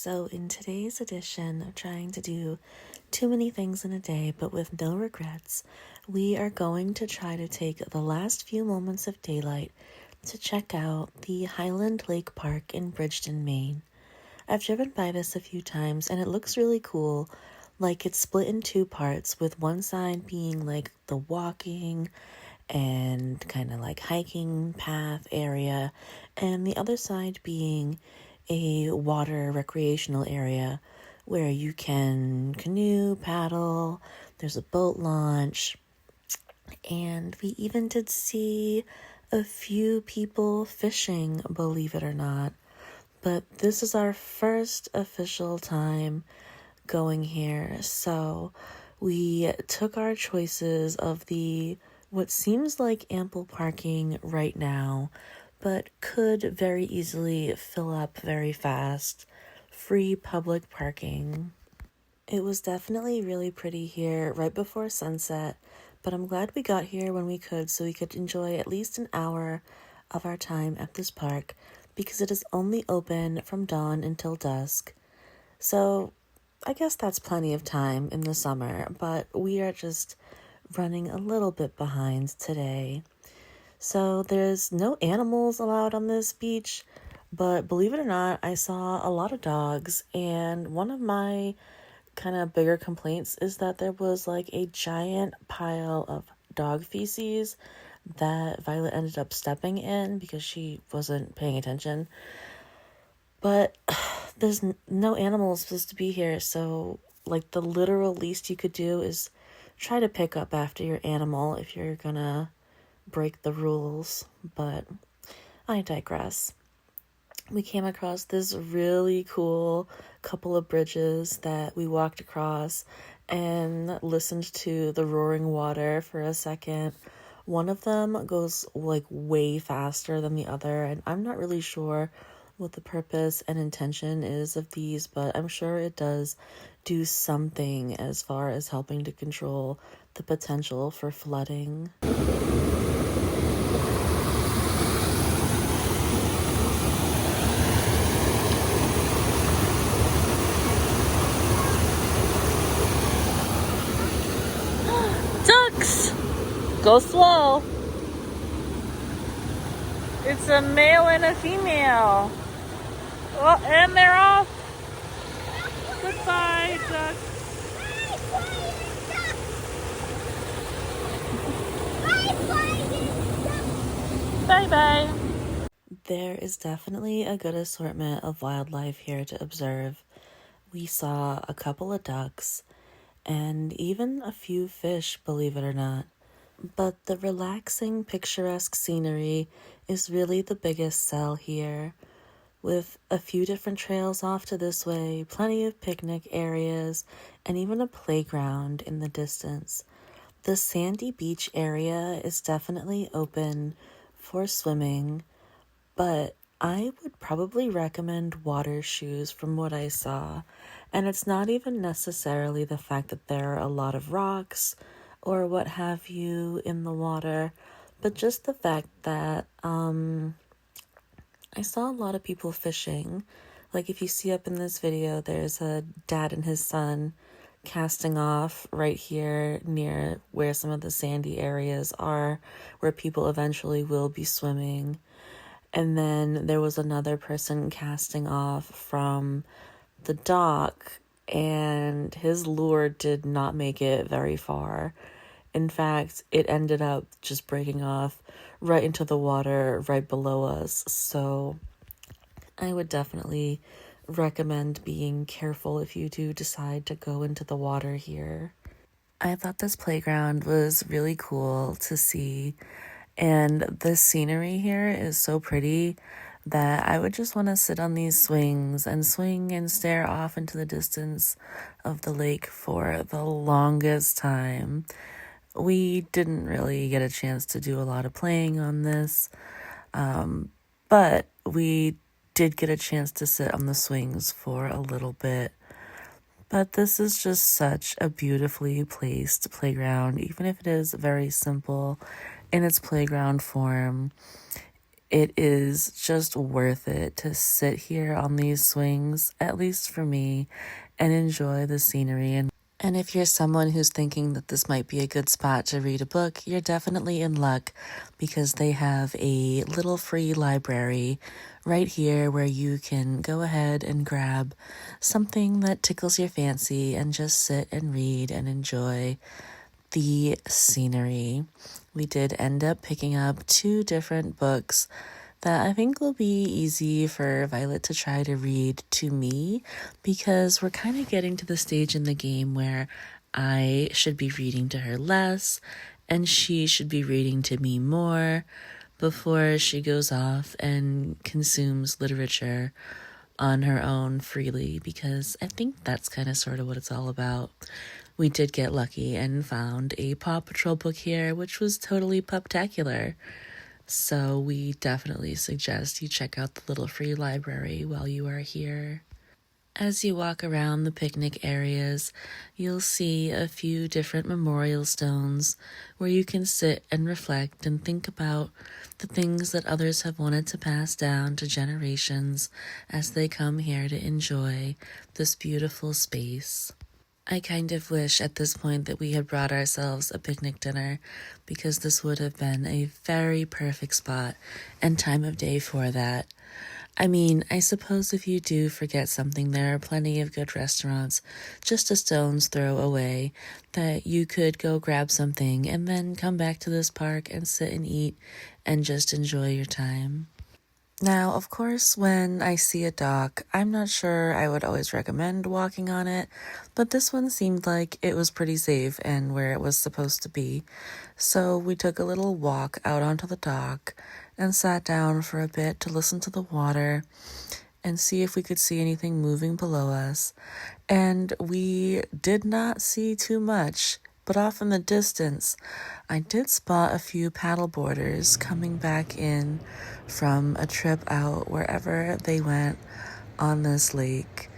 So in today's edition of trying to do too many things in a day but with no regrets, we are going to try to take the last few moments of daylight to check out the Highland Lake Park in Bridgton, Maine. I've driven by this a few times and it looks really cool. Like it's split in two parts, with one side being like the walking and kind of like hiking path area, and the other side being a water recreational area where you can canoe, paddle, there's a boat launch, and we even did see a few people fishing, believe it or not. But this is our first official time going here, so we took our choices of the what seems like ample parking right now, but could very easily fill up very fast, free public parking. It was definitely really pretty here right before sunset, but I'm glad we got here when we could so we could enjoy at least an hour of our time at this park, because it is only open from dawn until dusk. So I guess that's plenty of time in the summer, but we are just running a little bit behind today. So there's no animals allowed on this beach, but believe it or not, I saw a lot of dogs, and one of my kind of bigger complaints is that there was like a giant pile of dog feces that Violet ended up stepping in because she wasn't paying attention. But there's no animals supposed to be here, so like the literal least you could do is try to pick up after your animal if you're gonna break the rules. But I digress. We came across this really cool couple of bridges that we walked across and listened to the roaring water for a second. One of them goes like way faster than the other, and I'm not really sure what the purpose and intention is of these, but I'm sure it does do something as far as helping to control the potential for flooding. Ducks! Go slow. It's a male and a female. Oh, and they're off. Goodbye, ducks. Bye-bye. There is definitely a good assortment of wildlife here to observe. We saw a couple of ducks and even a few fish, believe it or not. But the relaxing, picturesque scenery is really the biggest sell here, with a few different trails off to this way, plenty of picnic areas, and even a playground in the distance. The sandy beach area is definitely open for swimming, but I would probably recommend water shoes from what I saw. And it's not even necessarily the fact that there are a lot of rocks or what have you in the water, but just the fact that I saw a lot of people fishing. Like if you see up in this video, there's a dad and his son casting off right here near where some of the sandy areas are, where people eventually will be swimming. And then there was another person casting off from the dock, and his lure did not make it very far. In fact, it ended up just breaking off right into the water right below us. So I would definitely recommend being careful if you do decide to go into the water here. I thought this playground was really cool to see, and the scenery here is so pretty that I would just want to sit on these swings and swing and stare off into the distance of the lake for the longest time. We didn't really get a chance to do a lot of playing on this, but we did get a chance to sit on the swings for a little bit. But this is just such a beautifully placed playground, even if it is very simple in its playground form. It is just worth it to sit here on these swings, at least for me, and enjoy the scenery. And if you're someone who's thinking that this might be a good spot to read a book, you're definitely in luck because they have a little free library right here where you can go ahead and grab something that tickles your fancy and just sit and read and enjoy the scenery. We did end up picking up 2 different books that I think will be easy for Violet to try to read to me because we're kind of getting to the stage in the game where I should be reading to her less and she should be reading to me more before she goes off and consumes literature on her own freely, because I think that's kind of sort of what it's all about. We did get lucky and found a Paw Patrol book here, which was totally puptacular. So we definitely suggest you check out the little free library while you are here. As you walk around the picnic areas, you'll see a few different memorial stones where you can sit and reflect and think about the things that others have wanted to pass down to generations as they come here to enjoy this beautiful space. I kind of wish at this point that we had brought ourselves a picnic dinner because this would have been a very perfect spot and time of day for that. I mean, I suppose if you do forget something, there are plenty of good restaurants just a stone's throw away that you could go grab something and then come back to this park and sit and eat and just enjoy your time. Now, of course, when I see a dock, I'm not sure I would always recommend walking on it, but this one seemed like it was pretty safe and where it was supposed to be. So we took a little walk out onto the dock and sat down for a bit to listen to the water and see if we could see anything moving below us. And we did not see too much, but off in the distance, I did spot a few paddleboarders coming back in from a trip out wherever they went on this lake.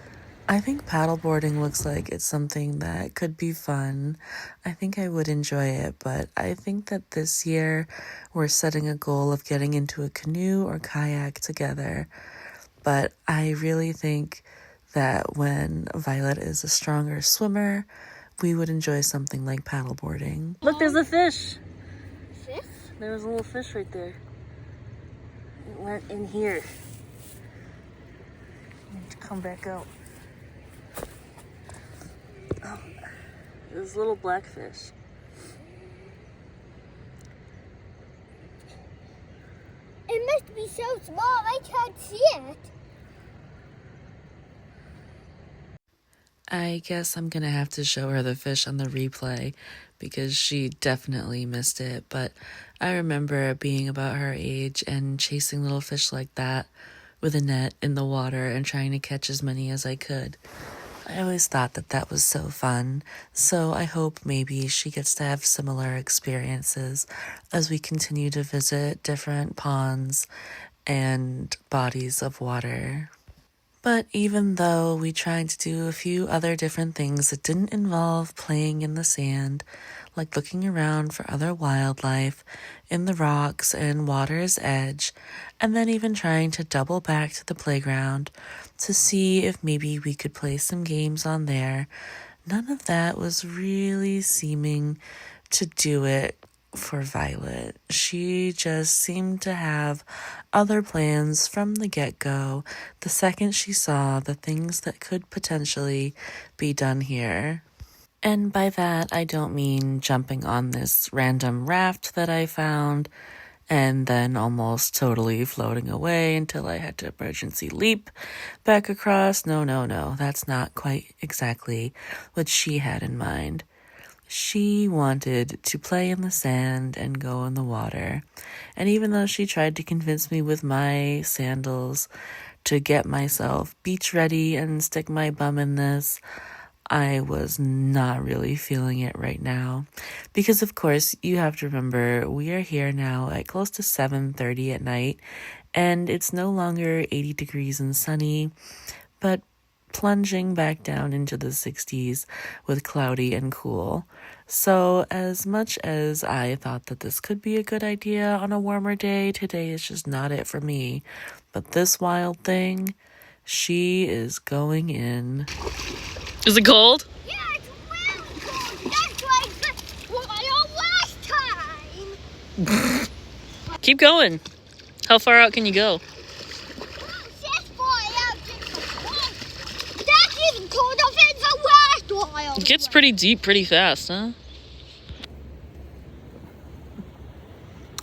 I think paddleboarding looks like it's something that could be fun. I think I would enjoy it, but I think that this year we're setting a goal of getting into a canoe or kayak together. But I really think that when Violet is a stronger swimmer, we would enjoy something like paddleboarding. Look, there's a fish. Fish? There was a little fish right there. It went in here. I need to come back out. Oh, this little black fish. It must be so small, I can't see it. I guess I'm gonna have to show her the fish on the replay because she definitely missed it, but I remember being about her age and chasing little fish like that with a net in the water and trying to catch as many as I could. I always thought that that was so fun, so I hope maybe she gets to have similar experiences as we continue to visit different ponds and bodies of water. But even though we tried to do a few other different things that didn't involve playing in the sand, like looking around for other wildlife in the rocks and water's edge, and then even trying to double back to the playground to see if maybe we could play some games on there, none of that was really seeming to do it for Violet. She just seemed to have other plans from the get-go the second she saw the things that could potentially be done here. And by that, I don't mean jumping on this random raft that I found and then almost totally floating away until I had to emergency leap back across. No, that's not quite exactly what she had in mind. She wanted to play in the sand and go in the water. And even though she tried to convince me with my sandals to get myself beach ready and stick my bum in this, I was not really feeling it right now. Because of course, you have to remember, we are here now at close to 7:30 at night, and it's no longer 80 degrees and sunny, but plunging back down into the 60s with cloudy and cool. So as much as I thought that this could be a good idea on a warmer day, today is just not it for me. But this wild thing, she is going in. Is it cold? Yeah, it's really cold. That's like what I did last time. Keep going. How far out can you go? That's far out just the one. That's even colder than the last one. It gets pretty deep pretty fast, huh?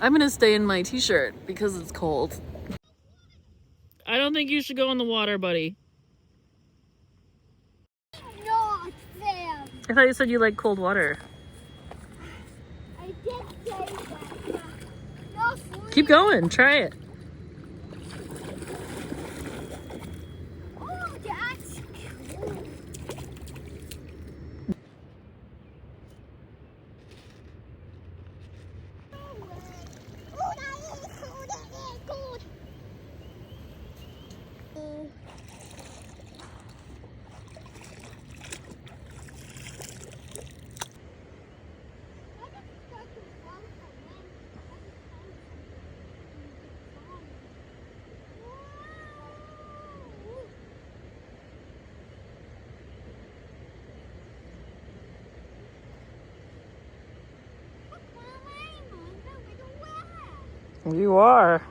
I'm gonna stay in my t-shirt because it's cold. I don't think you should go in the water, buddy. Not fair. I thought you said you like cold water. I did say that. Not for Keep going, try it. Oh, that's cool. Oh, that is cool. That is cool. You are.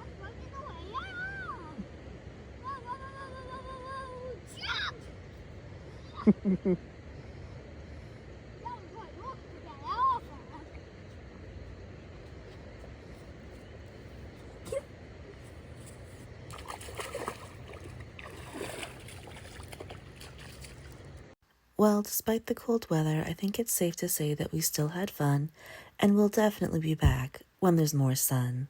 Well, despite the cold weather, I think it's safe to say that we still had fun, and we'll definitely be back when there's more sun.